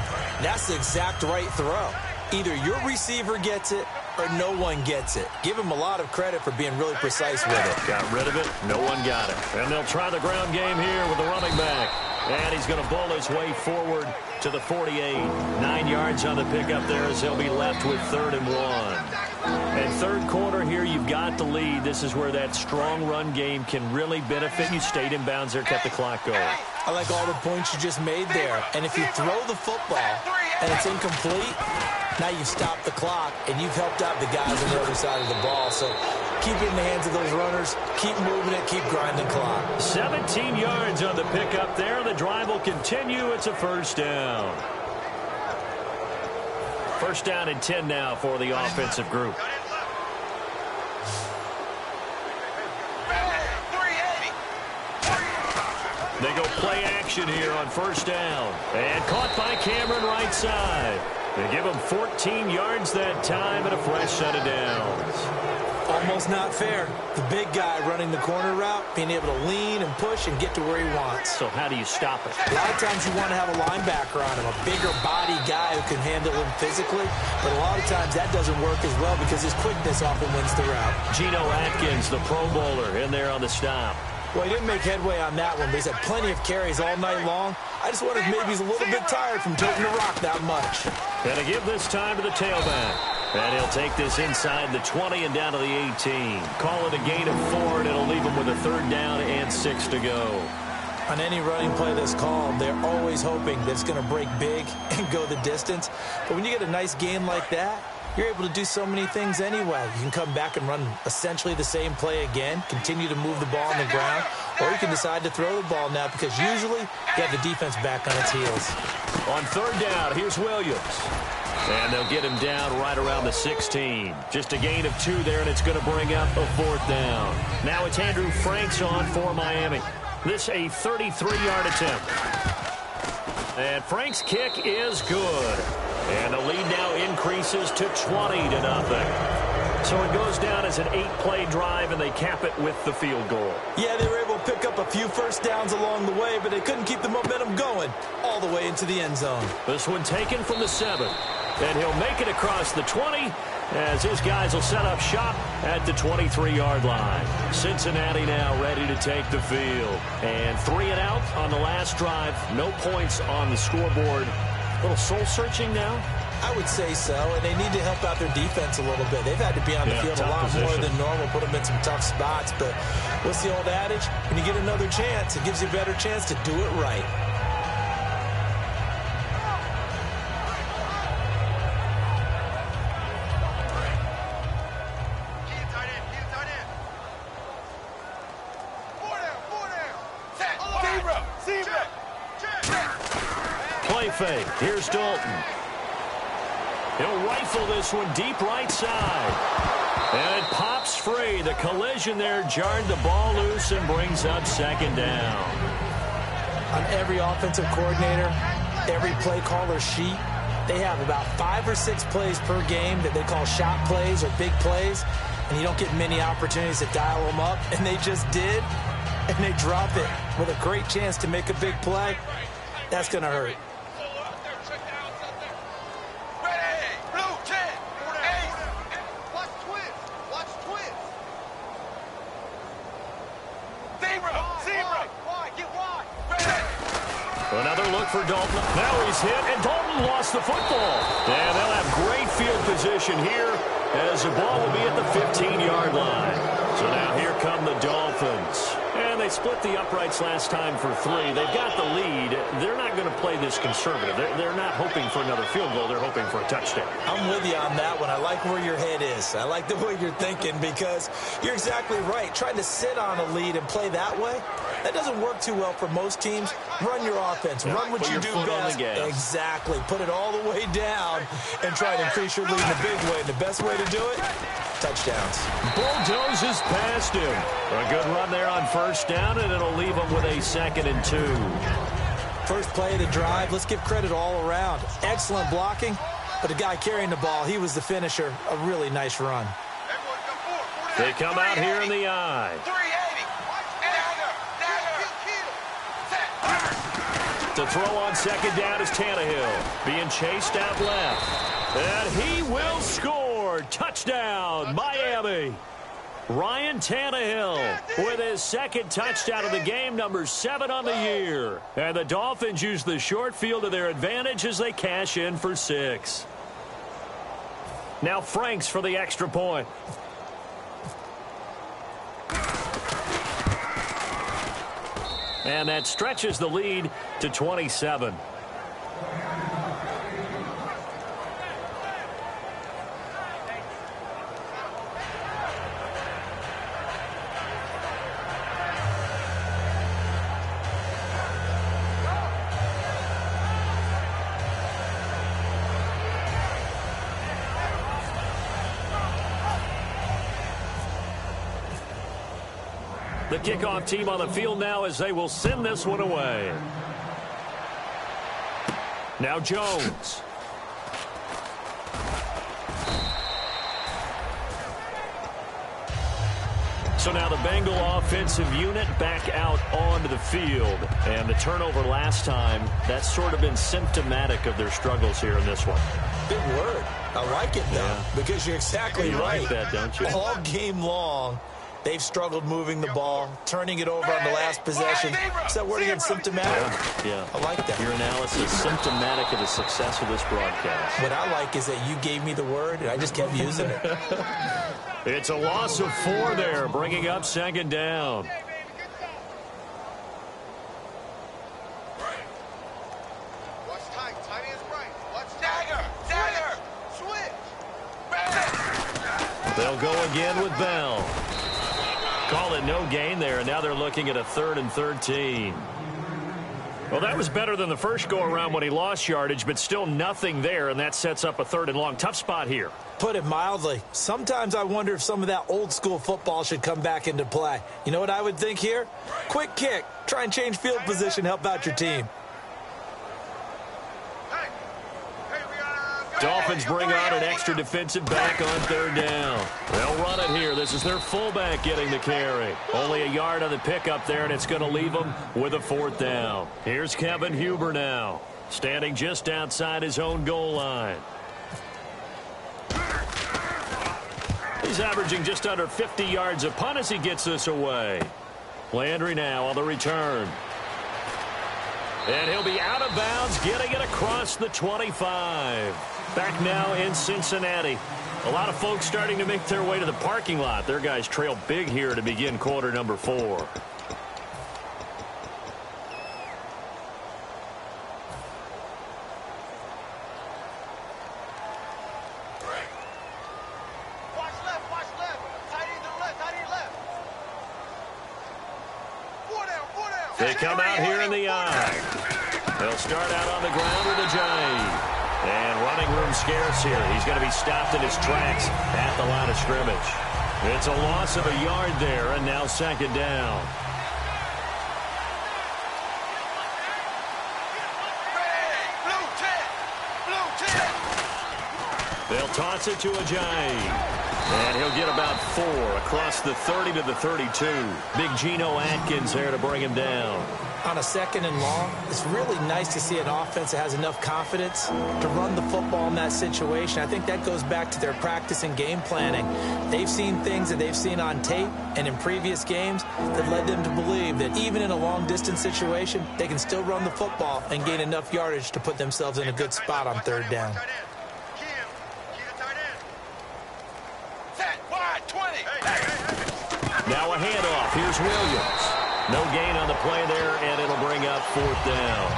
that's the exact right throw. Either your receiver gets it or no one gets it. Give him a lot of credit for being really precise with it. Got rid of it. No one got it. And they'll try the ground game here with the running back. And he's going to bowl his way forward to the 48. 9 yards on the pickup there as he'll be left with 3rd and 1. And third quarter here, you've got the lead. This is where that strong run game can really benefit you. Stayed in bounds there, kept the clock going. I like all the points you just made there. And if you throw the football and it's incomplete, now you've stopped the clock and you've helped out the guys on the other side of the ball. So keep it in the hands of those runners. Keep moving it. Keep grinding clock. 17 yards on the pickup there. The drive will continue. It's a 1st down. 1st down and 10 now for the offensive group. They go play action here on 1st down. And caught by Cameron right side. They give him 14 yards that time and a fresh set of downs. Almost not fair. The big guy running the corner route, being able to lean and push and get to where he wants. So how do you stop it? A lot of times you want to have a linebacker on him, a bigger body guy who can handle him physically. But a lot of times that doesn't work as well because his quickness often wins the route. Geno Atkins, the Pro Bowler, in there on the stop. Well, he didn't make headway on that one, but he's had plenty of carries all night long. I just wonder if maybe he's a little bit tired from toting the rock that much. And to give this time to the tailback. And he'll take this inside the 20 and down to the 18. Call it a gain of 4, and it'll leave him with a 3rd down and 6 to go. On any running play that's called, they're always hoping that it's going to break big and go the distance. But when you get a nice gain like that, you're able to do so many things anyway. You can come back and run essentially the same play again, continue to move the ball on the ground, or you can decide to throw the ball now because usually you have the defense back on its heels. On 3rd down, here's Williams. And they'll get him down right around the 16. Just a gain of 2 there, and it's going to bring up a 4th down. Now it's Andrew Franks on for Miami. This a 33-yard attempt. And Frank's kick is good. And the lead now increases to 20-0. So it goes down as an 8-play drive, and they cap it with the field goal. Yeah, they were able to pick up a few first downs along the way, but they couldn't keep the momentum going all the way into the end zone. This one taken from the 7. And he'll make it across the 20 as his guys will set up shop at the 23-yard line. Cincinnati now ready to take the field. And 3 and out on the last drive. No points on the scoreboard. A little soul-searching now? I would say so, and they need to help out their defense a little bit. They've had to be on the field a lot more than normal, put them in some tough spots. But what's the old adage? When you get another chance, it gives you a better chance to do it right. Play fake. Here's Dalton. He'll rifle this one deep right side. And it pops free. The collision there jarred the ball loose and brings up second down. On every offensive coordinator, every play caller sheet, they have about 5 or 6 plays per game that they call shot plays or big plays. And you don't get many opportunities to dial them up. And they just did. And they drop it with a great chance to make a big play. That's going to hurt. Another look for Dalton. Now he's hit, and Dalton lost the football. And they'll have great field position here as the ball will be at the 15-yard line. So now here come the Dolphins. And they split the uprights last time for 3. They've got the lead. They're not going to play this conservative. They're not hoping for another field goal. They're hoping for a touchdown. I'm with you on that one. I like where your head is. I like the way you're thinking because you're exactly right. Trying to sit on a lead and play that way, that doesn't work too well for most teams. Run your offense. Run what you do best. Exactly. Put it all the way down and try to increase your lead in a big way. And the best way to do it, touchdowns. Bulldozes past him. A good run there on first down, and it'll leave him with a 2nd and 2. First play of the drive. Let's give credit all around. Excellent blocking, but the guy carrying the ball, he was the finisher. A really nice run. They come out here in the eye. To throw on second down is Tannehill. Being chased out left. And he will score. Touchdown, Miami. Ryan Tannehill with his 2nd touchdown of the game, number 7 on the year. And the Dolphins use the short field to their advantage as they cash in for 6. Now Franks for the extra point. And that stretches the lead to 27. The kickoff team on the field now as they will send this one away. Now Jones. So now the Bengal offensive unit back out onto the field. And the turnover last time, that's sort of been symptomatic of their struggles here in this one. Big word. I like it, though, because you're exactly right. You like that, don't you? All game long, they've struggled moving the ball, turning it over on the last possession. Is that word again, symptomatic? Yeah. I like that. Your analysis symptomatic of the success of this broadcast. What I like is that you gave me the word, and I just kept using it. It's a loss of 4 there, bringing up second down. They'll go again with Bell. Call it no gain there, and now they're looking at a 3rd and 13. Well, that was better than the first go-around when he lost yardage, but still nothing there, and that sets up a 3rd and long. Tough spot here. Put it mildly. Sometimes I wonder if some of that old-school football should come back into play. You know what I would think here? Quick kick. Try and change field position, help out your team. Dolphins bring on an extra defensive back on third down. They'll run it here. This is their fullback getting the carry. Only a yard on the pickup there, and it's going to leave them with a fourth down. Here's Kevin Huber now, standing just outside his own goal line. He's averaging just under 50 yards a punt as he gets this away. Landry now on the return. And he'll be out of bounds, getting it across the 25. Back now in Cincinnati. A lot of folks starting to make their way to the parking lot. Their guys trail big here to begin quarter number 4. They come out here in the eye. They'll start out on the ground with Ajayi. And running room scarce here. He's going to be stopped in his tracks at the line of scrimmage. It's a loss of a yard there, and now second down. They'll toss it to Ajayi. And he'll get about 4 across the 30 to the 32. Big Geno Atkins there to bring him down. On a second and long, it's really nice to see an offense that has enough confidence to run the football in that situation. I think that goes back to their practice and game planning. They've seen things that they've seen on tape and in previous games that led them to believe that even in a long-distance situation, they can still run the football and gain enough yardage to put themselves in a good spot on third down. Now a handoff. Here's Williams. No gain on the play there, and it'll bring up fourth down.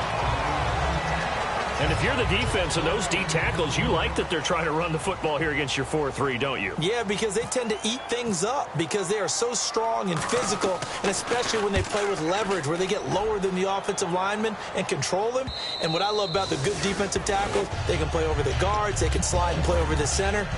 And if you're the defense and those D tackles, you like that they're trying to run the football here against your 4-3, don't you? Yeah, because they tend to eat things up because they are so strong and physical, and especially when they play with leverage where they get lower than the offensive linemen and control them. And what I love about the good defensive tackles, they can play over the guards, they can slide and play over the center.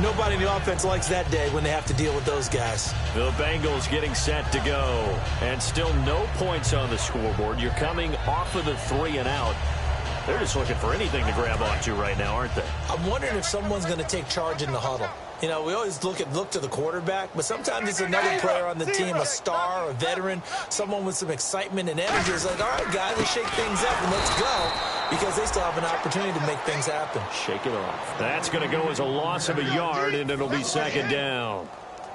Nobody in the offense likes that day when they have to deal with those guys. The Bengals getting set to go. And still no points on the scoreboard. You're coming off of the 3 and out. They're just looking for anything to grab onto right now, aren't they? I'm wondering if someone's going to take charge in the huddle. You know, we always look to the quarterback, but sometimes it's another player on the team, a star, a veteran, someone with some excitement and energy. It's like, all right, guys, let's shake things up and let's go, because they still have an opportunity to make things happen. Shake it off. That's going to go as a loss of a yard, and it'll be second down.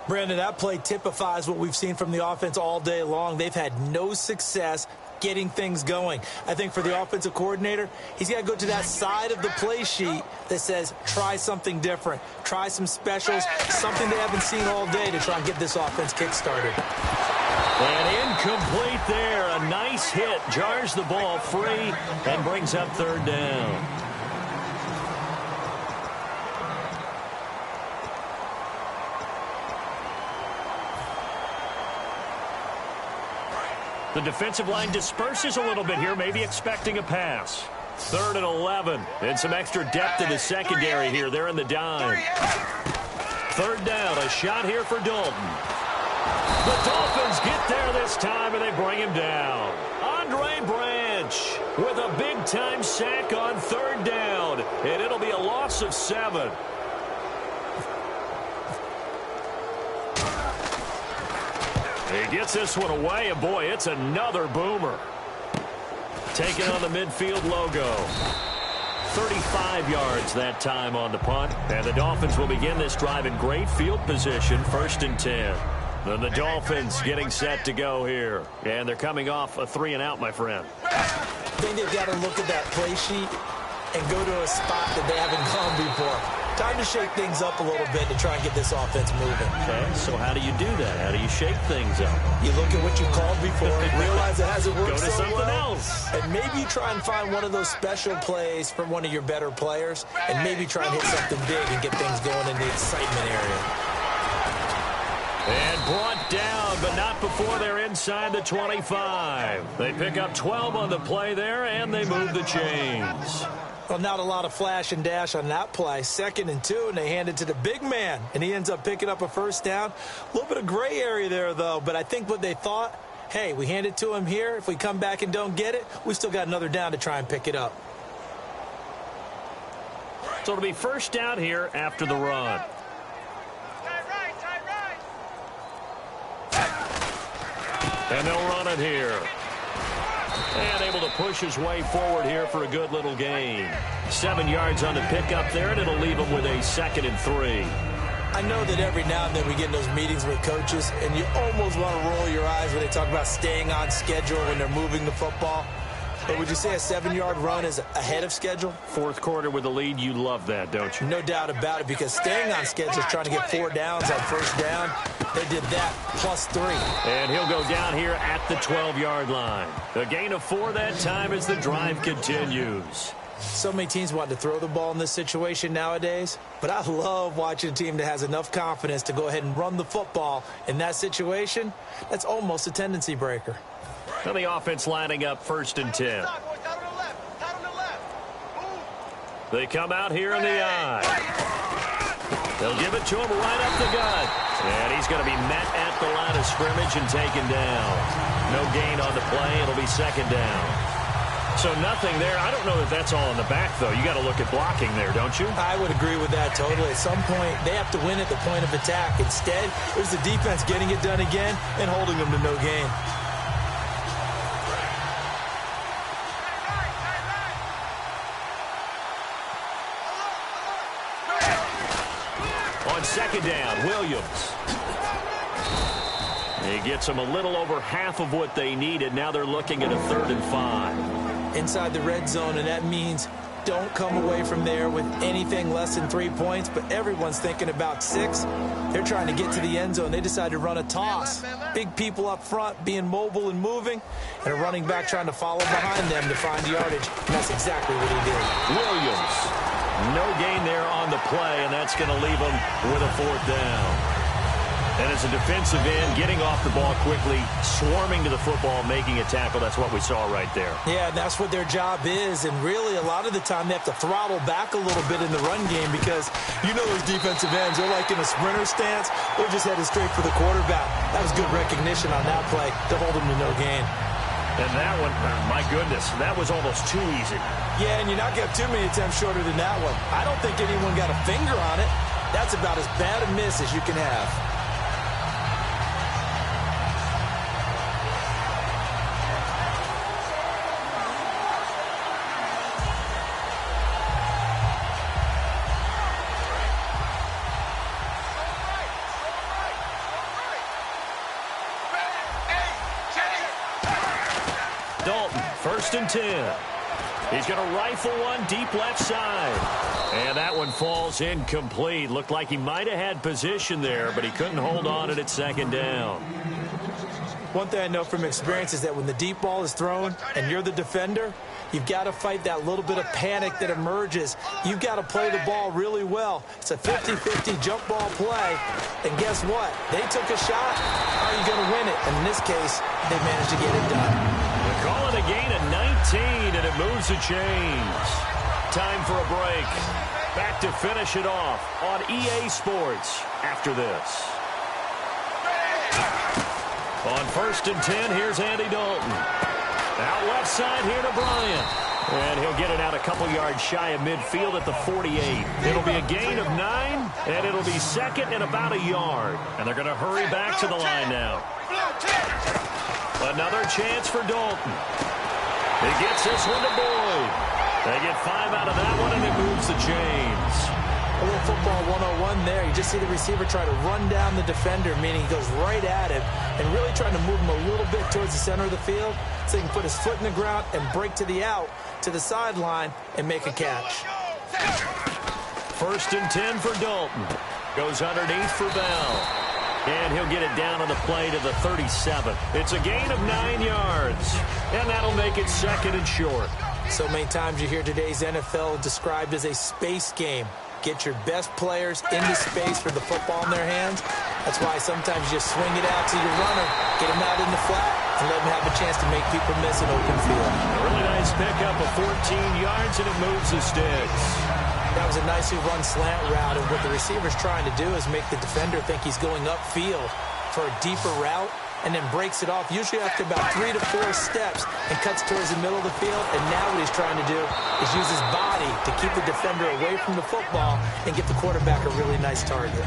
Brandon, that play typifies what we've seen from the offense all day long. They've had no success getting things going. I think for the offensive coordinator, he's got to go to that side of the play sheet that says try something different, try some specials, something they haven't seen all day to try and get this offense kick-started. And incomplete there. A nice hit. Jars the ball free and brings up third down. The defensive line disperses a little bit here, maybe expecting a pass. 3rd and 11. And some extra depth in the secondary here. They're in the dime. 3rd down. A shot here for Dalton. The Dolphins get there this time, and they bring him down. Andre Branch with a big-time sack on 3rd down. And it'll be a loss of 7. He gets this one away, and boy, it's another boomer. Taking on the midfield logo. 35 yards that time on the punt. And the Dolphins will begin this drive in great field position, 1st and 10. Then the Dolphins getting set to go here. And they're coming off a 3 and out, my friend. I think they've got to look at that play sheet and go to a spot that they haven't gone before. Time to shake things up a little bit to try and get this offense moving. Okay, so how do you do that? How do you shake things up? You look at what you called before and realize it hasn't worked Go to so something well. else. And maybe you try and find one of those special plays from one of your better players and maybe try and hit something big and get things going in the excitement area. And brought down, but not before they're inside the 25. They pick up 12 on the play there, and they move the chains. Well, not a lot of flash and dash on that play. 2nd and 2, and they hand it to the big man, and he ends up picking up a first down. A little bit of gray area there, though, but I think what they thought, hey, we hand it to him here. If we come back and don't get it, we still got another down to try and pick it up. So it'll be first down here after the run. And they'll run it here. And able to push his way forward here for a good little gain. 7 yards on the pickup there, and it'll leave him with a 2nd and 3. I know that every now and then we get in those meetings with coaches, and you almost want to roll your eyes when they talk about staying on schedule when they're moving the football. But would you say a 7-yard run is ahead of schedule? Fourth quarter with the lead, you love that, don't you? No doubt about it, because staying on schedule is trying to get 4 downs on first down. They did that plus 3. And he'll go down here at the 12-yard line. A gain of 4 that time as the drive continues. So many teams want to throw the ball in this situation nowadays, but I love watching a team that has enough confidence to go ahead and run the football in that situation. That's almost a tendency breaker. Now the offense lining up 1st and 10. They come out here in the eye. They'll give it to him right up the gut. And he's going to be met at the line of scrimmage and taken down. No gain on the play. It'll be 2nd down. So nothing there. I don't know if that's all in the back, though. You got to look at blocking there, don't you? I would agree with that totally. At some point, they have to win at the point of attack. Instead, it was the defense getting it done again and holding them to no gain. On 2nd down, Williams. He gets them a little over half of what they needed. Now they're looking at a 3rd and 5. Inside the red zone, and that means don't come away from there with anything less than 3 points, but everyone's thinking about 6. They're trying to get to the end zone. They decide to run a toss. Big people up front being mobile and moving, and a running back trying to follow behind them to find yardage. And that's exactly what he did. Williams, no gain there on the play, and that's going to leave him with a 4th down. And as a defensive end, getting off the ball quickly, swarming to the football, making a tackle, that's what we saw right there. Yeah, that's what their job is. And really, a lot of the time, they have to throttle back a little bit in the run game because you know those defensive ends, they're like in a sprinter stance. They're just headed straight for the quarterback. That was good recognition on that play to hold him to no gain. And that one, my goodness, that was almost too easy. Yeah, and you're not going to have too many attempts shorter than that one. I don't think anyone got a finger on it. That's about as bad a miss as you can have. Dalton, 1st and 10. He's going to rifle one deep left side. And that one falls incomplete. Looked like he might have had position there, but he couldn't hold on it at 2nd down. One thing I know from experience is that when the deep ball is thrown and you're the defender, you've got to fight that little bit of panic that emerges. You've got to play the ball really well. It's a 50-50 jump ball play. And guess what? They took a shot. How are you going to win it? And in this case, they managed to get it done. Call it a gain of 19, and it moves the chains. Time for a break. Back to finish it off on EA Sports after this. On 1st and 10, here's Andy Dalton. Out left side here to Bryant. And he'll get it out a couple yards shy of midfield at the 48. It'll be a gain of 9, and it'll be 2nd and about a yard. And they're going to hurry back to the line now. Another chance for Dalton. He gets this one to Boyd. They get 5 out of that one, and it moves the chains. A little football 101 there. You just see the receiver try to run down the defender, meaning he goes right at him and really trying to move him a little bit towards the center of the field so he can put his foot in the ground and break to the out, to the sideline, and make a catch. 1st and 10 for Dalton. Goes underneath for Bell. And he'll get it down on the play to the 37. It's a gain of 9 yards. And that'll make it 2nd and short. So many times you hear today's NFL described as a space game. Get your best players into space with the football in their hands. That's why sometimes you just swing it out to your runner, get him out in the flat, and let him have a chance to make people miss an open field. A really nice pickup of 14 yards, and it moves the sticks. That was a nicely run slant route, and what the receiver's trying to do is make the defender think he's going upfield for a deeper route, and then breaks it off, usually after about 3 to 4 steps, and cuts towards the middle of the field. And now what he's trying to do is use his body to keep the defender away from the football and get the quarterback a really nice target.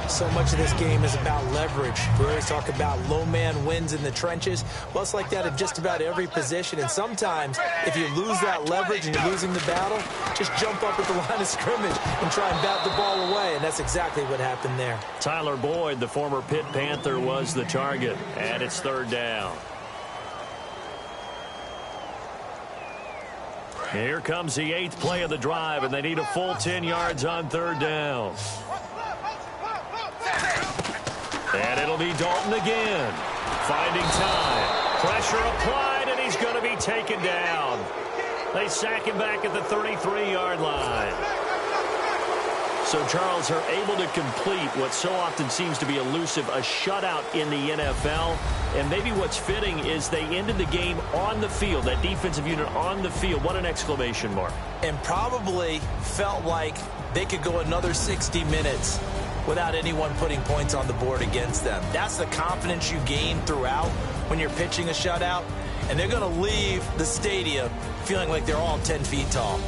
So much of this game is about leverage. We always talk about low man wins in the trenches. Well, it's like that at just about every position. And sometimes, if you lose that leverage and you're losing the battle, just jump up at the line of scrimmage and try and bat the ball away. And that's exactly what happened there. Tyler Boyd, the former Pitt Panther, was the target. And it's 3rd down. Here comes the 8th play of the drive, and they need a full 10 yards on 3rd down. And it'll be Dalton again. Finding time. Pressure applied, and he's going to be taken down. They sack him back at the 33-yard line. So, Charles, are able to complete what so often seems to be elusive, a shutout in the NFL. And maybe what's fitting is they ended the game on the field, that defensive unit on the field. What an exclamation mark. And probably felt like they could go another 60 minutes without anyone putting points on the board against them. That's the confidence you gain throughout when you're pitching a shutout. And they're going to leave the stadium feeling like they're all 10 feet tall.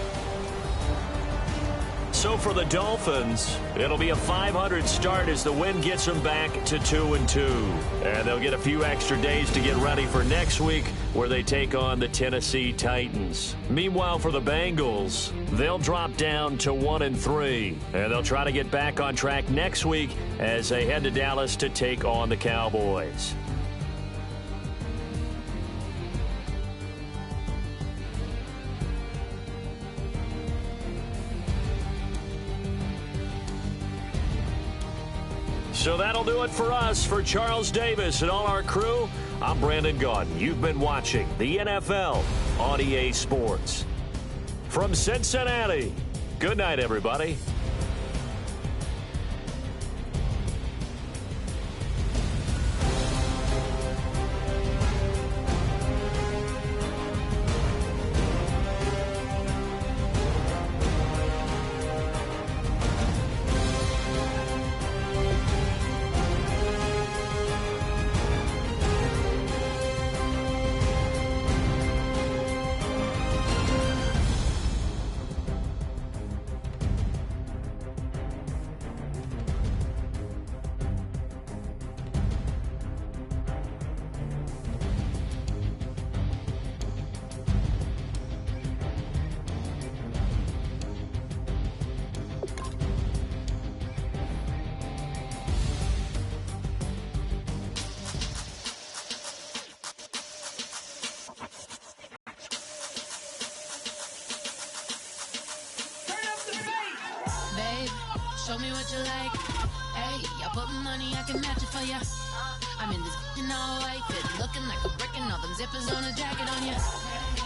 So for the Dolphins, it'll be a .500 start as the win gets them back to 2-2. And they'll get a few extra days to get ready for next week, where they take on the Tennessee Titans. Meanwhile, for the Bengals, they'll drop down to 1-3. And they'll try to get back on track next week as they head to Dallas to take on the Cowboys. So that'll do it for us. For Charles Davis and all our crew, I'm Brandon Gaudin. You've been watching the NFL on EA Sports. From Cincinnati, good night, everybody. Show me what you like. Hey, I put money, I can match it for ya. I'm in this in all white fit, looking like a brick and all them zippers on a jacket on ya.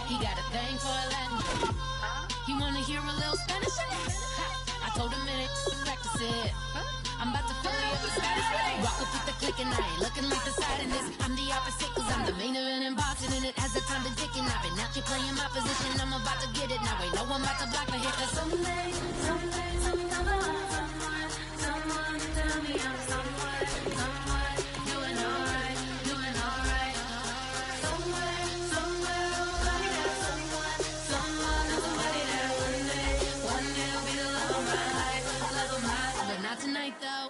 He got a thing for a Latin. He wanna hear a little Spanish in it. I told him it ain't to practice it. I'm about to fill you up with status. Walk up with the click and I ain't looking like the side in this. I'm the opposite cause I'm the main event in boxing and it has the time been ticking. I've been out here playing my position. I'm about to get it now. Ain't no one about to block the hit. Cause someday, someone tell me I'm someone doing alright, doing alright. Somewhere, nobody got someone is somebody that one day will be the love of my life, but not tonight though.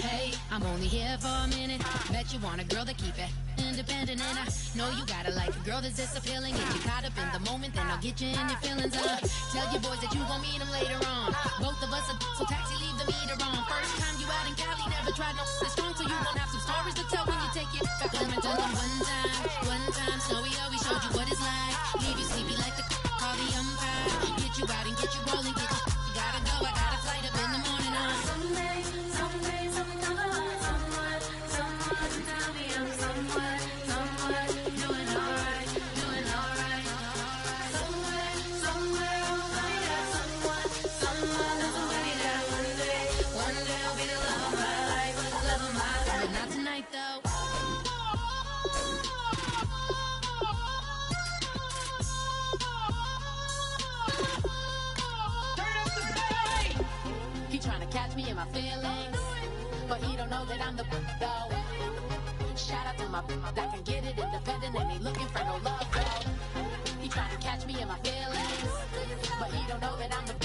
Hey, I'm only here for a minute. Bet you want a girl to keep it independent, and I know you gotta like a girl that's this appealing. Get you caught up in the moment, then I'll get you in your feelings. Tell your boys that you gon' meet them later on. Both of us are so taxi, leave the meter on. First time you out in Cali, never tried no this strong, so you gon' have some stories to tell when you take it back home and tell them one time, Snowy always showed you what it's like. Leave you sleepy like the call the umpire. Get you out and get you rolling, get you gotta go. I got a flight up in the morning. Someday, someone tell me I'm someone doing alright, doing alright. Somewhere, somebody got someone that's somebody that one day will be the love of my life, but not tonight though. catch me in my feelings, but he don't know that I'm the though. Shout out to my that can get it independent and ain't looking for no love though. He trying to catch me in my feelings, but he don't know that I'm the